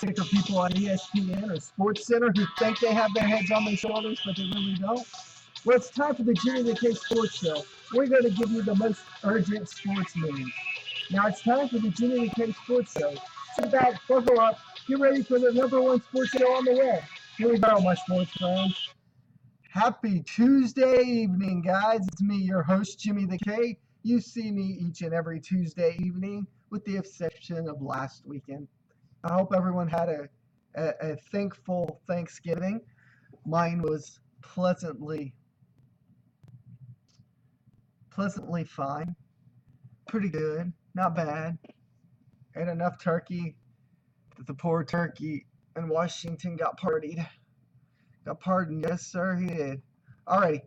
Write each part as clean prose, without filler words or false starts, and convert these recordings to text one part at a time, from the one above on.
sick of people on ESPN or SportsCenter who think they have their heads on their shoulders, but they really don't? Well, it's time for the Jimmy the K Sports Show. We're going to give you the most urgent sports news. Now it's time for the Jimmy the K Sports Show. Sit back, buckle up, get ready for the number one sports show on the web. Here we go, my sports friends. Happy Tuesday evening, guys. It's me, your host, Jimmy the K. You see me each and every Tuesday evening, with the exception of last weekend. I hope everyone had a thankful Thanksgiving. Mine was pleasantly fine. Pretty good. Not bad. Ate enough turkey that the poor turkey in Washington got partied. Got pardoned. Yes, sir, he did. Alrighty.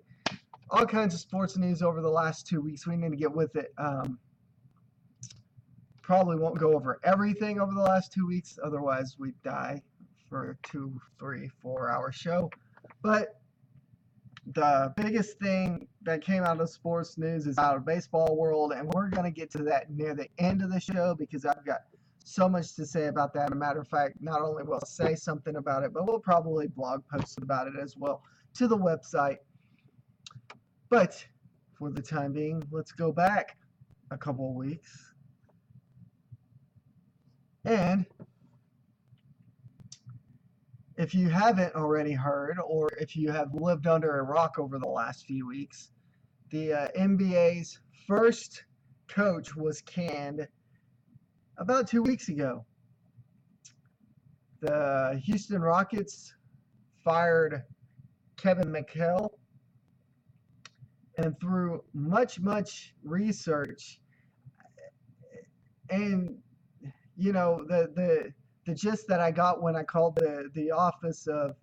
All kinds of sports news over the last 2 weeks. We need to get with it. Probably won't go over everything over the last 2 weeks. Otherwise, we'd die for a 2, 3, 4 hour show. But the biggest thing that came out of sports news is out of baseball world, and we're going to get to that near the end of the show because I've got so much to say about that. As a matter of fact, not only will I say something about it, but we'll probably blog post about it as well to the website. But for the time being, let's go back a couple of weeks. And if you haven't already heard, or if you have lived under a rock over the last few weeks, the NBA's first coach was canned about 2 weeks ago. The Houston Rockets fired Kevin McHale, and through much research, and the gist that I got when I called the office of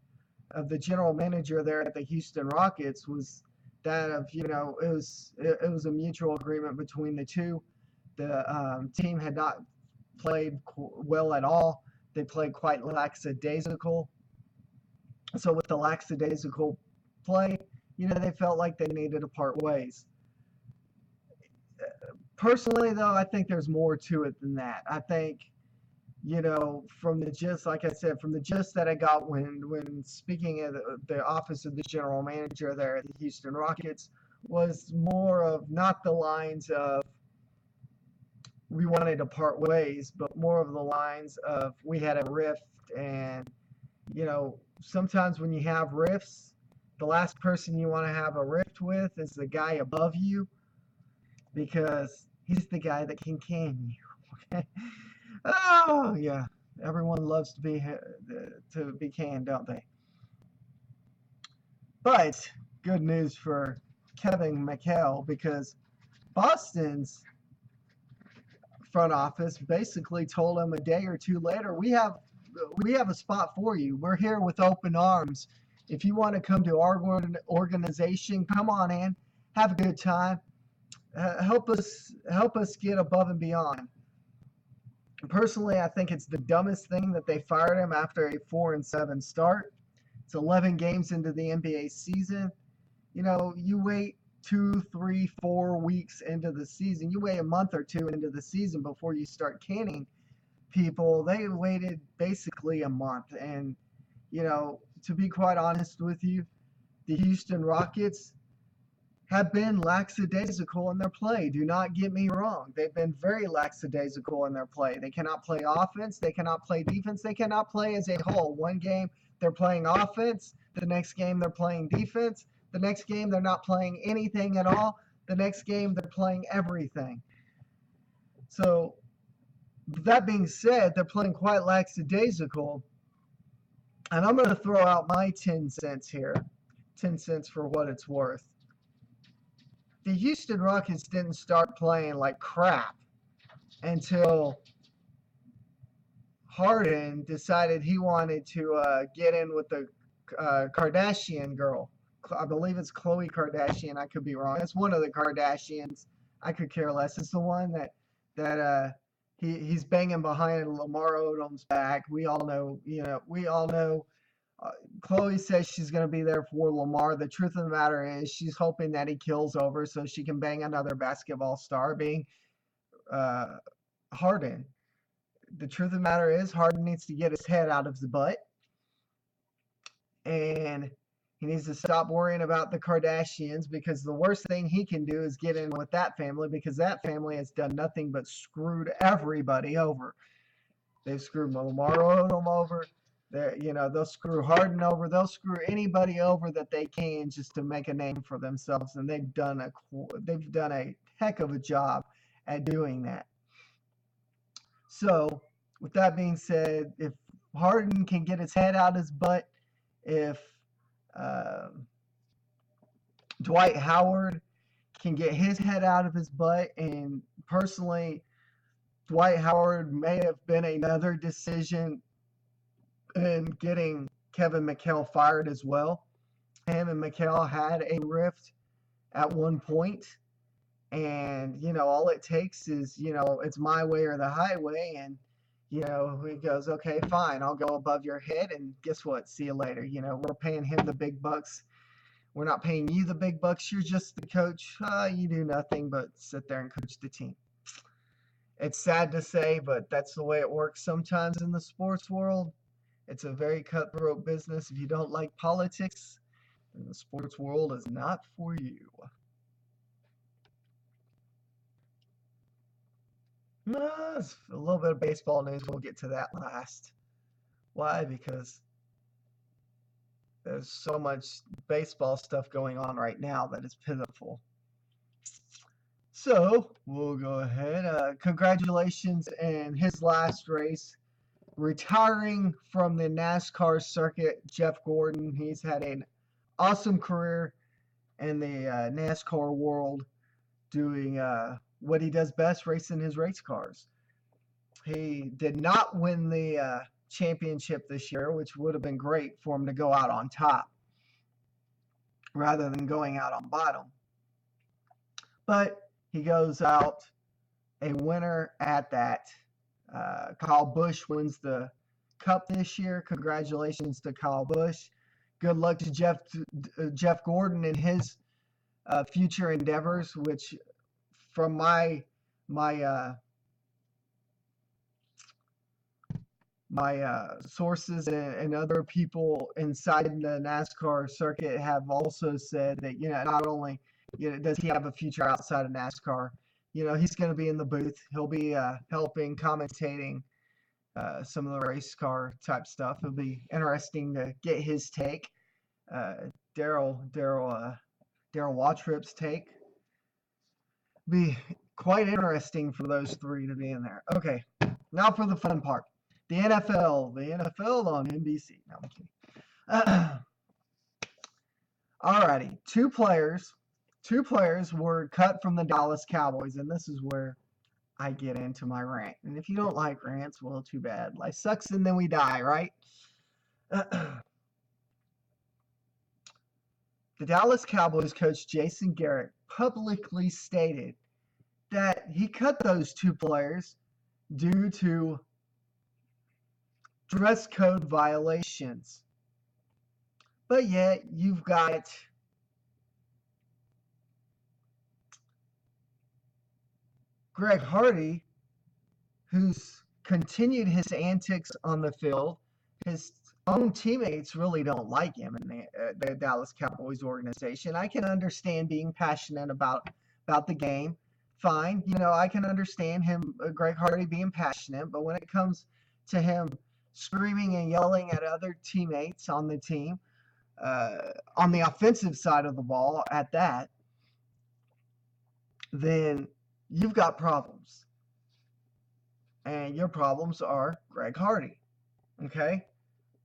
the general manager there at the Houston Rockets was that of it was a mutual agreement between the two. The team had not played well at all. They played quite lackadaisical. So with the lackadaisical play, they felt like they needed to part ways. Personally, though, I think there's more to it than that. I think, from the gist, like I said, from the gist that I got when speaking at the office of the general manager there at the Houston Rockets, was more of not the lines of we wanted to part ways, but more of the lines of we had a rift. And, sometimes when you have rifts, the last person you want to have a rift with is the guy above you, because he's the guy that can you. Okay. Oh yeah, everyone loves to be canned, don't they? But good news for Kevin McHale, because Boston's front office basically told him a day or two later, we have a spot for you. We're here with open arms. If you want to come to our organization, come on in, have a good time, help us get above and beyond. Personally, I think it's the dumbest thing that they fired him after a 4-7 start. It's 11 games into the NBA season. You wait 2, 3, 4 weeks into the season. You wait a month or two into the season before you start canning people. They waited basically a month. And, to be quite honest with you, the Houston Rockets have been lackadaisical in their play. Do not get me wrong. They've been very lackadaisical in their play. They cannot play offense. They cannot play defense. They cannot play as a whole. One game, they're playing offense. The next game, they're playing defense. The next game, they're not playing anything at all. The next game, they're playing everything. So, that being said, they're playing quite lackadaisical. And I'm going to throw out my 10 cents here. 10 cents for what it's worth. The Houston Rockets didn't start playing like crap until Harden decided he wanted to get in with the Kardashian girl. I believe it's Khloe Kardashian. I could be wrong. It's one of the Kardashians. I could care less. It's the one that he's banging behind Lamar Odom's back. We all know. Khloe says she's going to be there for Lamar. The truth of the matter is she's hoping that he kills over so she can bang another basketball star, being Harden. the truth of the matter is Harden needs to get his head out of his butt, and he needs to stop worrying about the Kardashians, because the worst thing he can do is get in with that family, because that family has done nothing but screwed everybody over. They've screwed Lamar Odom over. They'll screw Harden over. They'll screw anybody over that they can just to make a name for themselves, and they've done a heck of a job at doing that. So, with that being said, if Harden can get his head out his butt, if uh, Dwight Howard can get his head out of his butt, and personally, Dwight Howard may have been another decision in getting Kevin McHale fired as well. Him and McHale had a rift at one point, and all it takes is it's my way or the highway, and he goes, okay, fine, I'll go above your head, and guess what? See you later. We're paying him the big bucks. We're not paying you the big bucks. You're just the coach. You do nothing but sit there and coach the team. It's sad to say, but that's the way it works sometimes in the sports world. It's a very cutthroat business. If you don't like politics, then the sports world is not for you. A little bit of baseball news. We'll get to that last. Why? Because there's so much baseball stuff going on right now that is pitiful. So we'll go ahead. Congratulations in his last race, retiring from the NASCAR circuit, Jeff Gordon. He's had an awesome career in the NASCAR world, doing what he does best, racing his race cars. He did not win the championship this year, which would have been great for him to go out on top rather than going out on bottom. But he goes out a winner at that. Kyle Busch wins the Cup this year. Congratulations to Kyle Busch. Good luck to Jeff Gordon in his future endeavors, which, from my sources and other people inside the NASCAR circuit have also said that not only does he have a future outside of NASCAR, he's going to be in the booth. He'll be helping commentating some of the race car type stuff. It'll be interesting to get his take. Daryl Wattrip's take. Be quite interesting for those three to be in there. Okay, now for the fun part. The NFL on NBC. No, I'm kidding. Alrighty, two players were cut from the Dallas Cowboys, and this is where I get into my rant. And if you don't like rants, well, too bad. Life sucks and then we die, right? The Dallas Cowboys coach Jason Garrett publicly stated that he cut those two players due to dress code violations. But yet you've got Greg Hardy, who's continued his antics on the field. His own teammates really don't like him in the Dallas Cowboys organization. I can understand being passionate about the game. Fine, I can understand him, Greg Hardy, being passionate. But when it comes to him screaming and yelling at other teammates on the team, on the offensive side of the ball at that, then you've got problems. And your problems are Greg Hardy. Okay?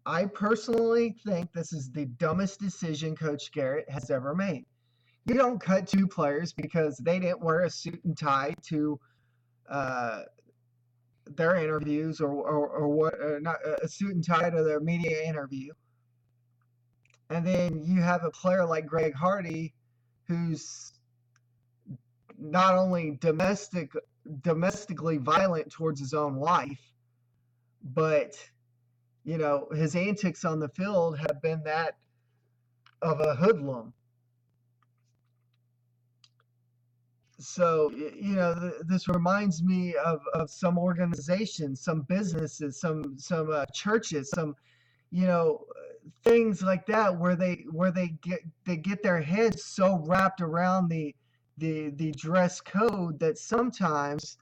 I personally think this is the dumbest decision Coach Garrett has ever made. You don't cut two players because they didn't wear a suit and tie to their interviews, or what, not a suit and tie to their media interview. And then you have a player like Greg Hardy, who's not only domestically violent towards his own wife, but his antics on the field have been that of a hoodlum. So, this reminds me of some organizations, some businesses, some churches, some, things like that where they get their heads so wrapped around the dress code that sometimes,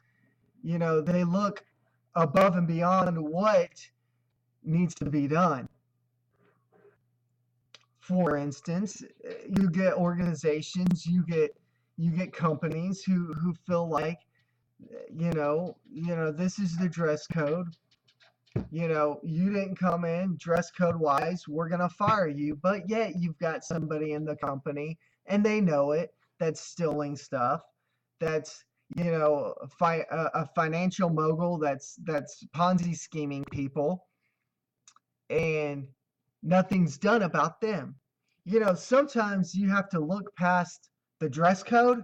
they look above and beyond what needs to be done. For instance, you get organizations, you get companies who feel like, this is the dress code. You didn't come in dress code wise, we're going to fire you. But yet you've got somebody in the company, and they know it, that's stealing stuff, that's, a financial mogul, that's Ponzi scheming people, and nothing's done about them. Sometimes you have to look past the dress code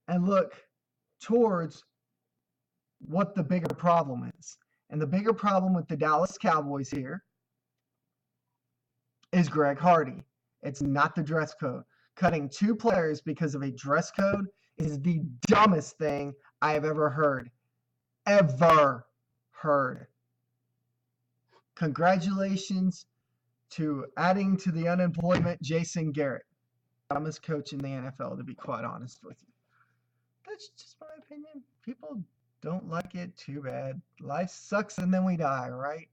and look towards what the bigger problem is. And the bigger problem with the Dallas Cowboys here is Greg Hardy. It's not the dress code. Cutting two players because of a dress code is the dumbest thing I have ever heard. Ever heard. Congratulations to adding to the unemployment, Jason Garrett. Dumbest coach in the NFL, to be quite honest with you. That's just my opinion. People don't like it, too bad. Life sucks and then we die, right?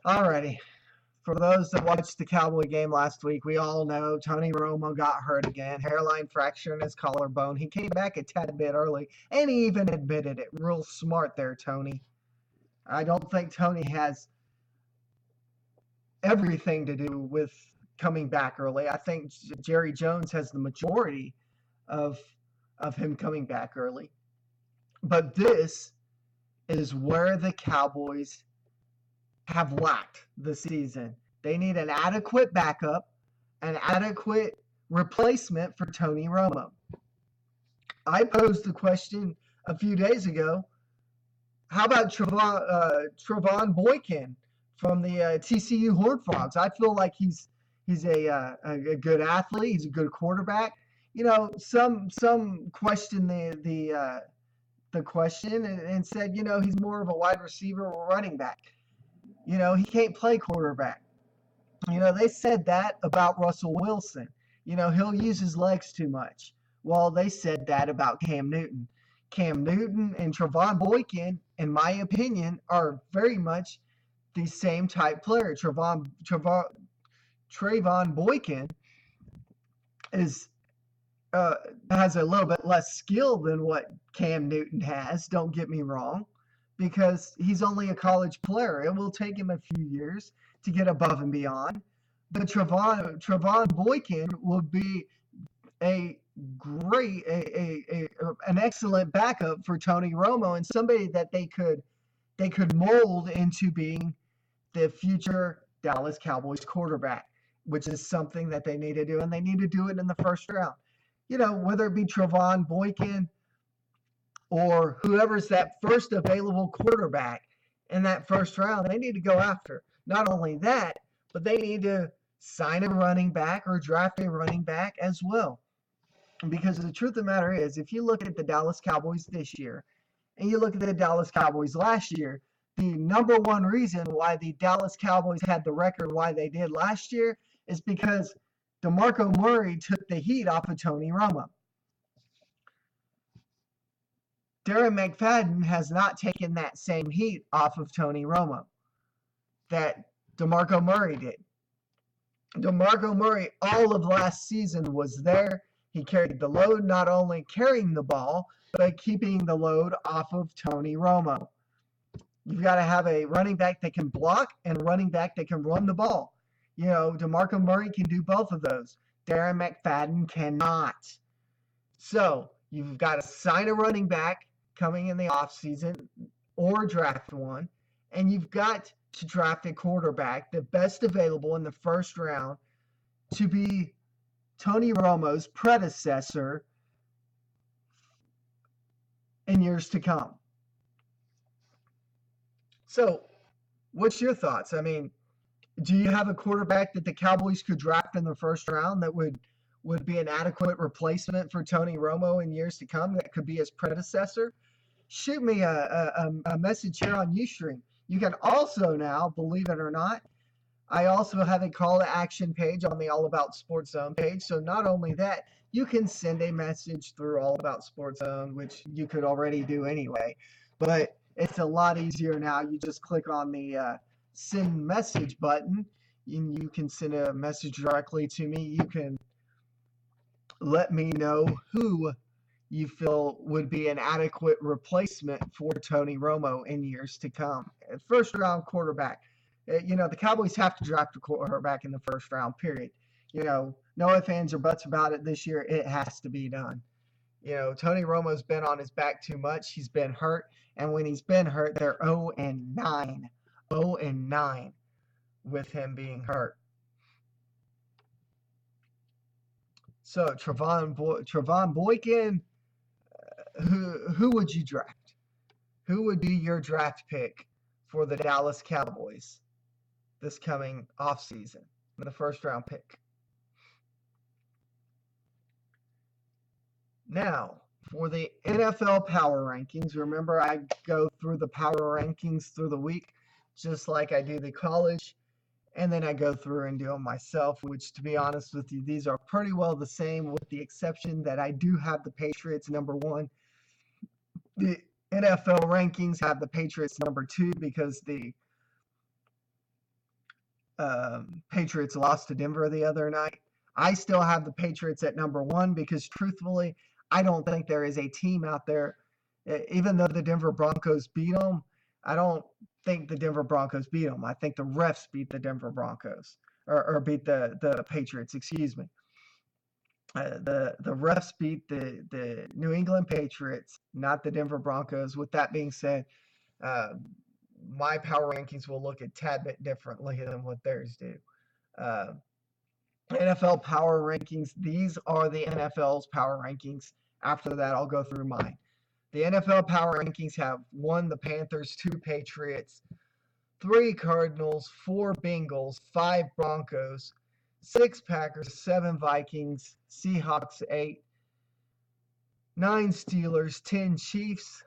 Alrighty. For those that watched the Cowboy game last week, we all know Tony Romo got hurt again. Hairline fracture in his collarbone. He came back a tad bit early, and he even admitted it. Real smart there, Tony. I don't think Tony has everything to do with coming back early. I think Jerry Jones has the majority of him coming back early. But this is where the Cowboys have lacked this season. They need an adequate backup, an adequate replacement for Tony Romo. I posed the question a few days ago. How about Trevon Boykin from the TCU Horned Frogs? I feel like he's a good athlete. He's a good quarterback. Some question the question and said, he's more of a wide receiver or running back. He can't play quarterback. They said that about Russell Wilson. He'll use his legs too much. Well, they said that about Cam Newton. Cam Newton and Trevon Boykin, in my opinion, are very much the same type player. Trevon Boykin is has a little bit less skill than what Cam Newton has. Don't get me wrong, because he's only a college player. It will take him a few years to get above and beyond. But Trevon Boykin will be an excellent backup for Tony Romo, and somebody that they could mold into being the future Dallas Cowboys quarterback, which is something that they need to do, and they need to do it in the first round. Whether it be Trevon Boykin or whoever's that first available quarterback in that first round, they need to go after. Not only that, but they need to sign a running back or draft a running back as well. Because the truth of the matter is, if you look at the Dallas Cowboys this year and you look at the Dallas Cowboys last year, the number one reason why the Dallas Cowboys had the record why they did last year is because DeMarco Murray took the heat off of Tony Romo. Darren McFadden has not taken that same heat off of Tony Romo that DeMarco Murray did. DeMarco Murray all of last season was there. He carried the load, not only carrying the ball, but keeping the load off of Tony Romo. You've got to have a running back that can block and a running back that can run the ball. DeMarco Murray can do both of those. Darren McFadden cannot. So you've got to sign a running back coming in the offseason or draft one, and you've got to draft a quarterback, the best available in the first round, to be Tony Romo's predecessor in years to come. So What's your thoughts? I mean, do you have a quarterback that the Cowboys could draft in the first round that would be an adequate replacement for Tony Romo in years to come that could be his predecessor? Shoot me a message here on Ustream. You can also now, believe it or not, I also have a call to action page on the All About Sports Zone page. So not only that, you can send a message through All About Sports Zone, which you could already do anyway, but it's a lot easier now. You just click on the send message button, and you can send a message directly to me. You can let me know who you feel would be an adequate replacement for Tony Romo in years to come. First round quarterback. The Cowboys have to draft a quarterback in the first round, period. No ifs, ands, or buts about it this year. It has to be done. Tony Romo's been on his back too much. He's been hurt. And when he's been hurt, they're 0-9. 0-9 with him being hurt. So Trevon Boykin, who would you draft? Who would be your draft pick for the Dallas Cowboys this coming offseason? The first round pick. Now, for the NFL power rankings, remember I go through the power rankings through the week, just like I do the college, and then I go through and do them myself, which, to be honest with you, these are pretty well the same, with the exception that I do have the Patriots number 1. The NFL rankings have the Patriots number 2 because the Patriots lost to Denver the other night. I still have the Patriots at number 1 because, truthfully, I don't think there is a team out there, even though the Denver Broncos beat them, I don't think the Denver Broncos beat them. I think the refs beat the Denver Broncos, or beat the Patriots, excuse me. The refs beat the New England Patriots, not the Denver Broncos. With that being said, my power rankings will look a tad bit differently than what theirs do. NFL power rankings, these are the NFL's power rankings. After that, I'll go through mine. The NFL power rankings have 1, the Panthers, 2, Patriots, 3, Cardinals, 4, Bengals, 5, Broncos, 6, Packers, 7, Vikings, Seahawks, 8, 9, Steelers, 10, Chiefs,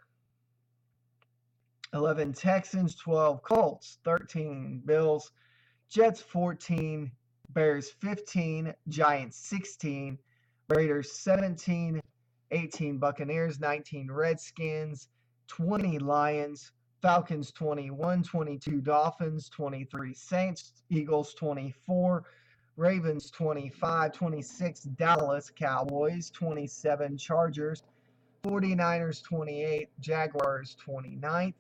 11, Texans, 12, Colts, 13, Bills, Jets, 14, Bears 15, Giants 16, Raiders 17, 18 Buccaneers, 19 Redskins, 20 Lions, Falcons 21, 22 Dolphins, 23 Saints, Eagles 24, Ravens 25, 26 Dallas Cowboys, 27 Chargers, 49ers 28, Jaguars 29th,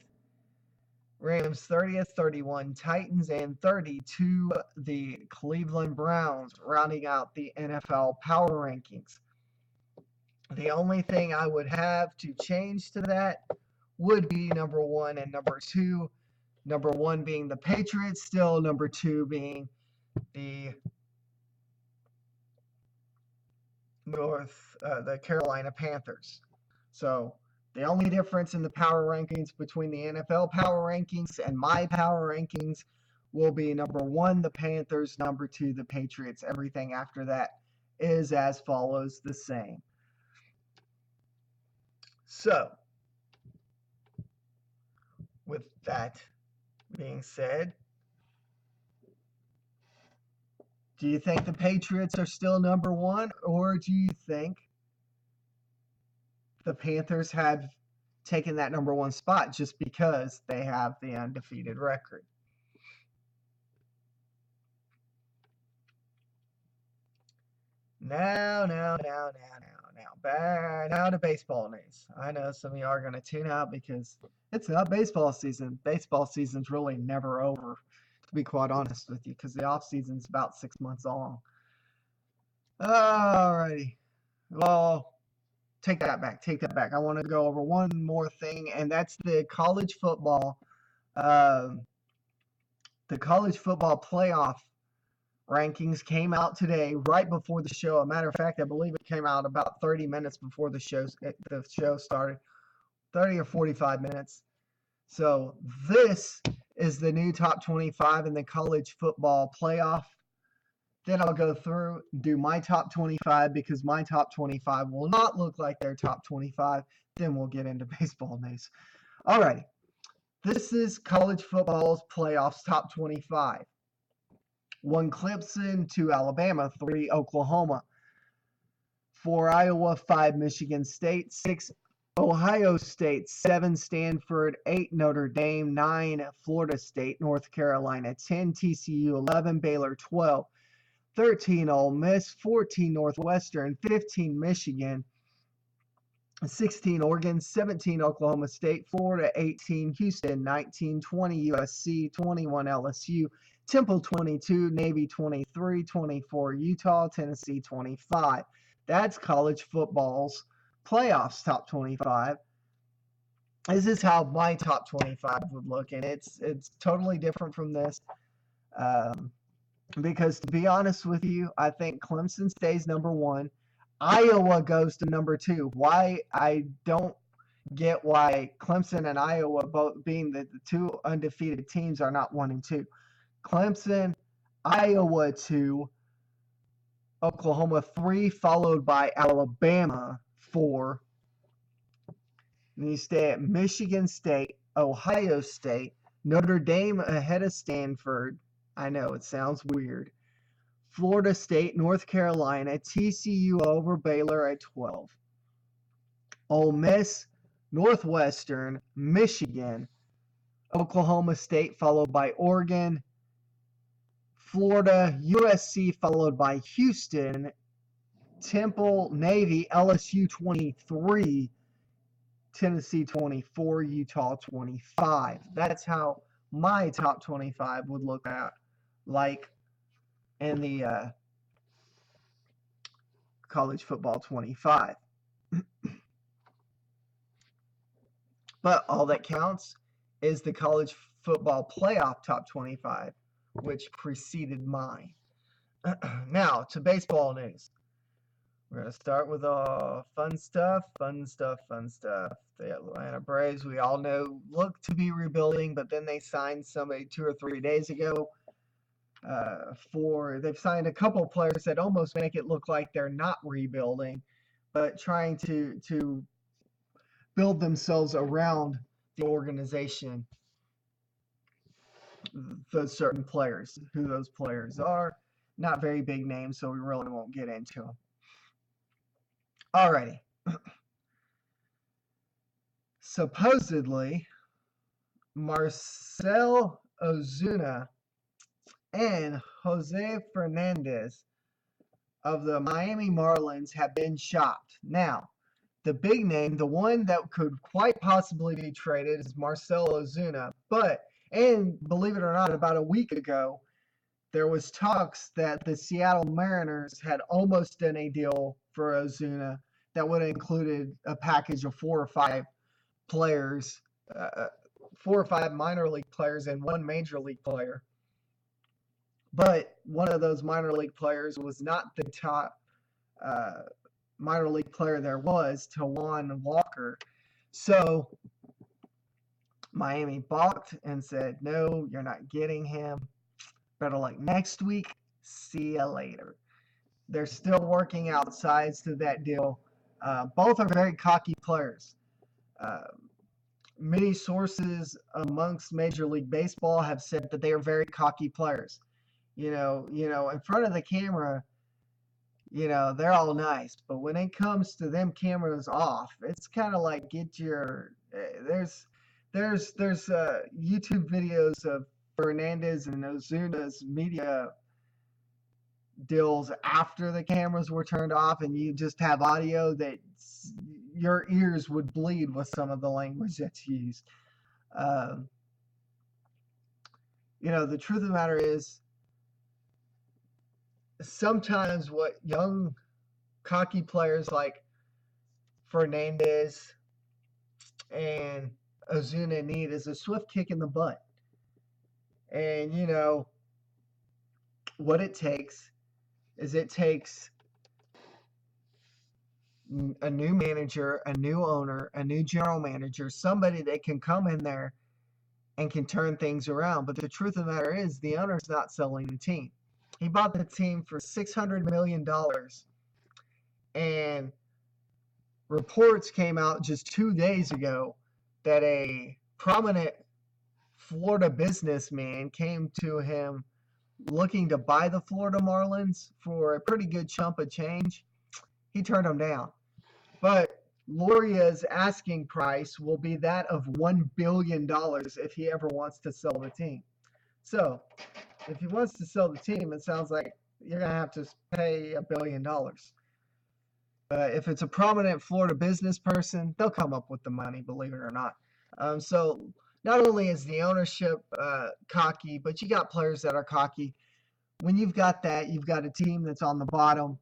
Rams 30th, 31 Titans, and 32 the Cleveland Browns, rounding out the NFL power rankings. The only thing I would have to change to that would be number 1 and number 2. Number 1 being the Patriots, still number 2 being the the Carolina Panthers. So the only difference in the power rankings between the NFL power rankings and my power rankings will be number 1, the Panthers, number 2, the Patriots. Everything after that is as follows, the same. So, with that being said, do you think the Patriots are still number 1, or do you think the Panthers have taken that number 1 spot just because they have the undefeated record? Now to baseball news. I know some of you are going to tune out because it's not baseball season. Baseball season's really never over, to be quite honest with you, because the off season's about 6 months long. Alrighty. Well, take that back. I want to go over one more thing, and that's the college football. The college football playoff rankings came out today, right before the show. A matter of fact, I believe it came out about 30 minutes before the show started, 30 or 45 minutes. So this is the new top 25 in the college football playoff. Then I'll go through, do my top 25 because my top 25 will not look like their top 25. Then we'll get into baseball news. Alrighty. This is college football's playoffs top 25. 1 Clemson, 2 Alabama, 3 Oklahoma, 4 Iowa, 5 Michigan State, 6 Ohio State, 7 Stanford, 8 Notre Dame, 9 Florida State, North Carolina, 10 TCU, 11 Baylor, 12 13 Ole Miss, 14 Northwestern, 15 Michigan, 16 Oregon, 17 Oklahoma State, Florida 18, Houston 19, 20 USC, 21 LSU, Temple 22, Navy 23, 24 Utah, Tennessee 25. That's college football's playoffs top 25. This is how my top 25 would look, and it's totally different from this. Because to be honest with you, I think Clemson stays number 1. Iowa goes to number 2. Why? I don't get why Clemson and Iowa, both being the 2 undefeated teams, are not 1 and 2. Clemson, Iowa 2, Oklahoma 3, followed by Alabama 4. And you stay at Michigan State, Ohio State, Notre Dame ahead of Stanford. I know it sounds weird. Florida State, North Carolina, TCU over Baylor at 12. Ole Miss, Northwestern, Michigan, Oklahoma State followed by Oregon, Florida, USC followed by Houston, Temple, Navy, LSU 23, Tennessee 24, Utah 25. That's how my top 25 would look at like in the college football 25. But all that counts is the college football playoff top 25, which preceded mine. Now to baseball news. We're going to start with fun stuff. The Atlanta Braves, we all know, look to be rebuilding, but then they signed somebody 2 or 3 days ago. They've signed a couple players that almost make it look like they're not rebuilding, but trying to build themselves around the organization. Those certain players, who those players are, not very big names, so we really won't get into them. Alrighty. Supposedly, Marcell Ozuna and Jose Fernandez of the Miami Marlins have been shopped. Now, the big name, the one that could quite possibly be traded, is Marcell Ozuna. And believe it or not, about a week ago, there was talks that the Seattle Mariners had almost done a deal for Ozuna that would have included a package of 4 or 5 players, 4 or 5 minor league players and 1 major league player. But one of those minor league players was not the top minor league player there was, Taijuan Walker. So Miami balked and said, no, you're not getting him. Better luck next week. See you later. They're still working out sides to that deal. Both are very cocky players. Many sources amongst Major League Baseball have said that they are very cocky players. You know, in front of the camera, they're all nice, but when it comes to them cameras off, it's kind of like there's YouTube videos of Fernandez and Ozuna's media deals after the cameras were turned off, and you just have audio that your ears would bleed with some of the language that's used. The truth of the matter is, sometimes what young, cocky players like Fernandez and Ozuna need is a swift kick in the butt. And, what it takes is a new manager, a new owner, a new general manager, somebody that can come in there and can turn things around. But the truth of the matter is, the owner's not selling the team. He bought the team for $600 million. And reports came out just 2 days ago that a prominent Florida businessman came to him looking to buy the Florida Marlins for a pretty good chunk of change. He turned him down. But Loria's asking price will be that of $1 billion if he ever wants to sell the team. So, if he wants to sell the team, it sounds like you're going to have to pay $1 billion. If it's a prominent Florida business person, they'll come up with the money, believe it or not. So, not only is the ownership cocky, but you got players that are cocky. When you've got that, you've got a team that's on the bottom.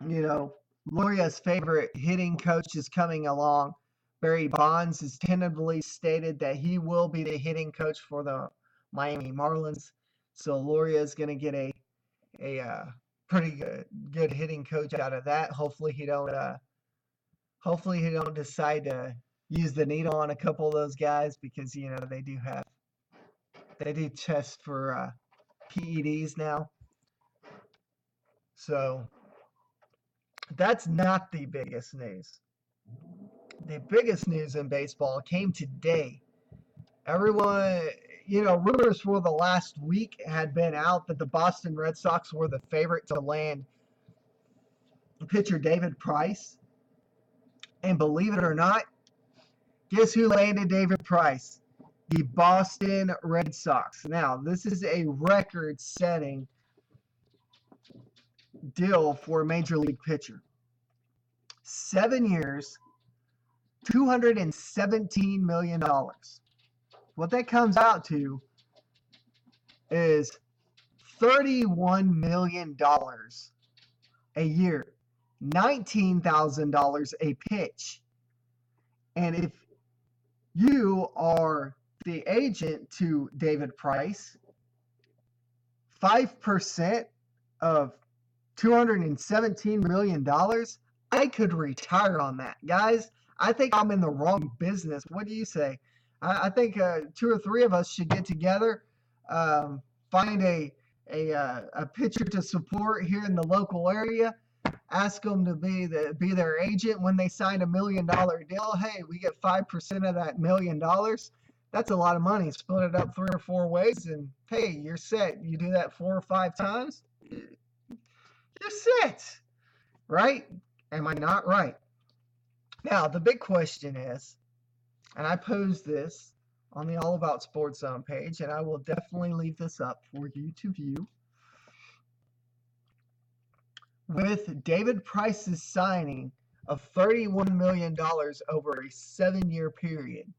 You know, Loria's favorite hitting coach is coming along. Barry Bonds has tentatively stated that he will be the hitting coach for the Miami Marlins. So Loria is going to get a pretty good hitting coach out of that. Hopefully he don't decide to use the needle on a couple of those guys, because they do test for PEDs now. So that's not the biggest news. The biggest news in baseball came today. Everyone, rumors for the last week had been out that the Boston Red Sox were the favorite to land pitcher David Price. And believe it or not, guess who landed David Price? The Boston Red Sox. Now, this is a record-setting deal for a major league pitcher. 7 years, $217 million. What that comes out to is $31 million a year, $19,000 a pitch. And if you are the agent to David Price, 5% of $217 million, I could retire on that. Guys, I think I'm in the wrong business. What do you say? I think 2 or 3 of us should get together, find a pitcher to support here in the local area, ask them to be their agent when they sign $1 million deal. Hey, we get 5% of that $1 million. That's a lot of money. Split it up 3 or 4 ways, and hey, you're set. You do that 4 or 5 times, you're set, right? Am I not right? Now, the big question is, and I posed this on the All About Sports Zone page, and I will definitely leave this up for you to view. With David Price's signing of $31 million over a 7-year period,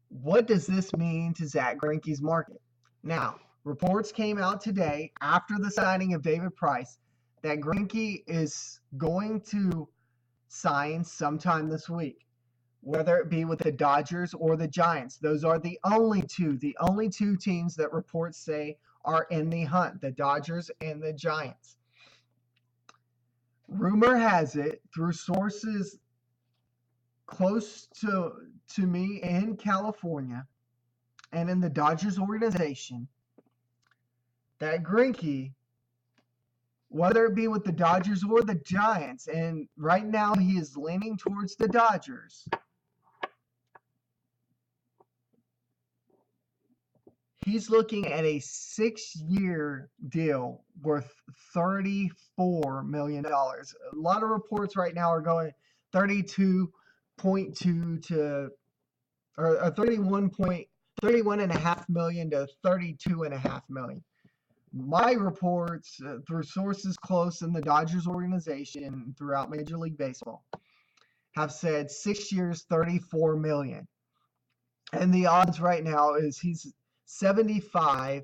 what does this mean to Zack Greinke's market? Now, reports came out today after the signing of David Price that Greinke is going to sign sometime this week, whether it be with the Dodgers or the Giants. Those are the only two teams that reports say are in the hunt, the Dodgers and the Giants. Rumor has it, through sources close to me in California and in the Dodgers organization, that Greinke, whether it be with the Dodgers or the Giants, and right now he is leaning towards the Dodgers, he's looking at a 6-year deal worth $34 million. A lot of reports right now are going 32.2 to or 31.5 million to 32.5 million. My reports through sources close in the Dodgers organization throughout Major League Baseball have said 6 years, $34 million. And the odds right now is he's 75-25,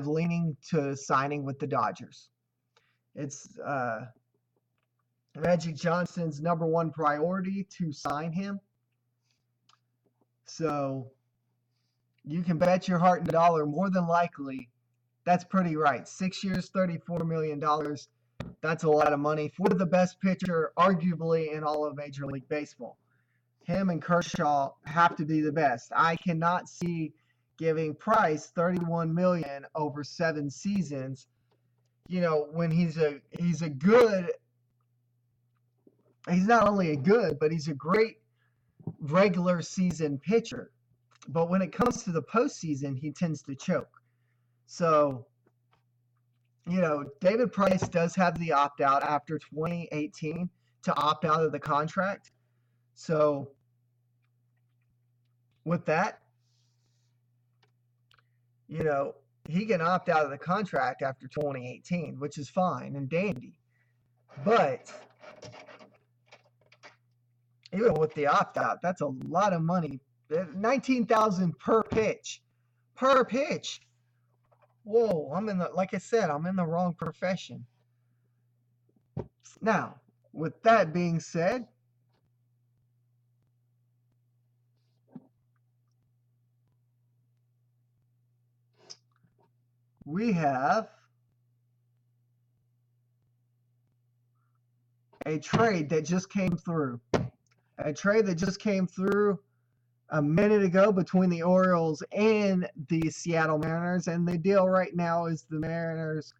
leaning to signing with the Dodgers. It's Magic Johnson's number 1 priority to sign him. So you can bet your heart and dollar, more than likely, that's pretty right. 6 years, $34 million. That's a lot of money for the best pitcher, arguably, in all of Major League Baseball. him and Kershaw have to be the best. I cannot see giving Price $31 million over 7 seasons. You know, when he's a good, he's not only a good, but he's a great regular season pitcher. But when it comes to the postseason, he tends to choke. So, you know, David Price does have the opt out after 2018 to opt out of the contract. So, with that, you know, he can opt out of the contract after 2018, which is fine and dandy. But even with the opt out, that's a lot of money. $19,000 per pitch. Per pitch. Whoa, like I said, I'm in the wrong profession. Now, with that being said, we have a trade that just came through. A trade that just came through a minute ago between the Orioles and the Seattle Mariners. And the deal right now is the Mariners,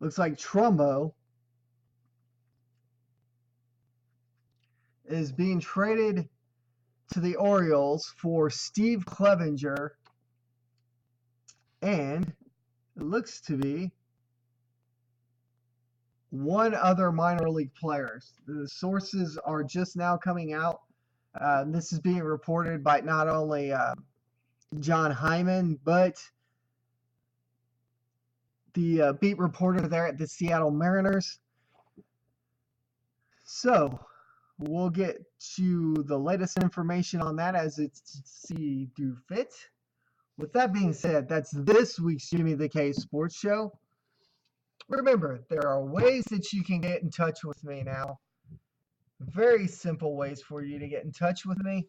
looks like Trumbo is being traded to the Orioles for Steve Clevenger, and it looks to be one other minor league player. The sources are just now coming out. This is being reported by not only John Hyman, but the beat reporter there at the Seattle Mariners. So we'll get you the latest information on that as it's see do fit. With that being said, that's this week's Jimmy the K Sports Show. Remember, there are ways that you can get in touch with me now. Very simple ways for you to get in touch with me.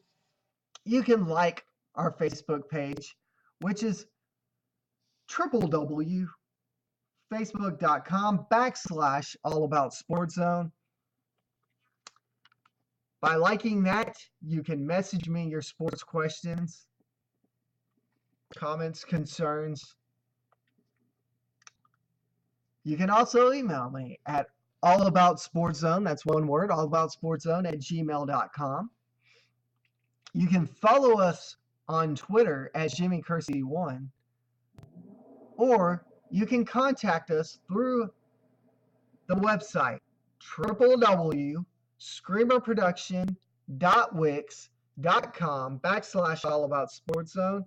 You can like our Facebook page, which is www.facebook.com/allaboutsportszone. By liking that, you can message me your sports questions, comments, concerns. You can also email me at allaboutsportszone, that's one word, allaboutsportszone@gmail.com. You can follow us on Twitter at Jimmy Kersey1, or you can contact us through the website www.screamerproduction.wix.com/allaboutsportszone.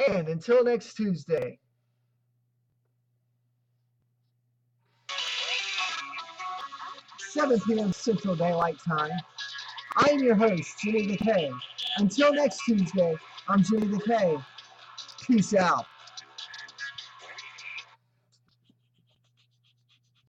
And until next Tuesday, 7 p.m. Central Daylight Time, I'm your host, Jimmy the K. Until next Tuesday, I'm Jimmy the K. Peace out.